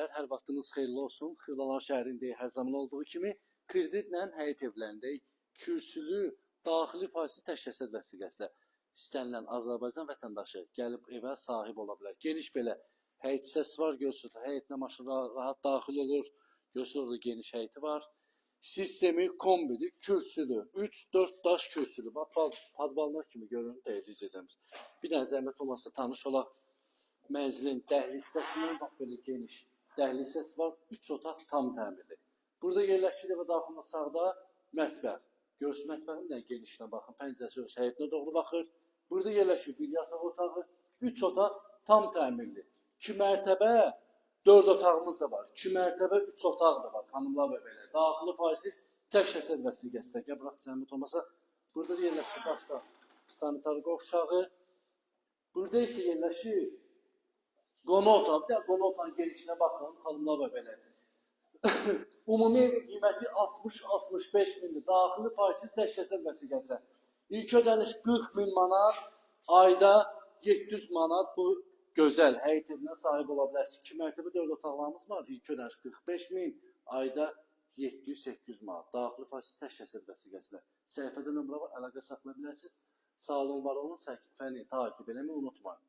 bəylər, hər vaxtınız xeyirli olsun. Xırdalan şəhərində hər zaman olduğu kimi kreditlə həyət evlərində kürsülü daxili faizsiz təşkil vəsiqəsilə istənilən Azərbaycan vətəndaşı gəlib evə sahib ola bilər. Geniş belə həyət hissəsi var, görürsünüz. Həyətinə maşın rahat daxil olur. Görürsünüz, orada geniş həyəti var. Sistemi kombidir, kürsülü, 3-4 daş kürsülü. Bax, padvallar kimi görünür, dəyərli izləyicimiz. Bir dənə zəhmət olmazsa tanış olaq. Mənzilin dəhliz hissəsindən bax belə geniş dəhliz hissəsi var. 3 otaq tam təmirli. Burada yerləşir və daxilində sağda mətbəx. Görürsünüz, mətbəxin də genişinə baxın. Pəncərəsi öz həyətinə doğru baxır. Burada yerləşir bir yataq otağı, 3 otaq tam təmirli. 2 mərtəbə 4 otağımız da var. 2 mərtəbə 3 otaq da var. Xanımlar və belə. Daxili faizsiz təşkil vəsiqəsində. Gəl bırax zəhmət olmasa. Burada yerləşir başda sanitar qovşağı. Burada isə yerləşir qonaq otağı. Bir də qonaq otağın genişinə baxın. Xanımlar və belə. Ümumi qiyməti 60-65 mindir. Daxili faizsiz təşkil vəsiqəsi. İlk ödəniş 40 min manat, ayda 700 manat bu gözəl həyət evinə sahib ola bilərsiniz. 2 mərtəbə 4 otaqlarımız var. İlk ödəniş 45 min, ayda 700-800 manat. Daxili faizsiz təşkil vəsiqəsilə. Səhifədə nömrə var, əlaqə saxlaya bilərsiniz. Sağ olun, var olun, səhifəni takib eləməyi unutmayın.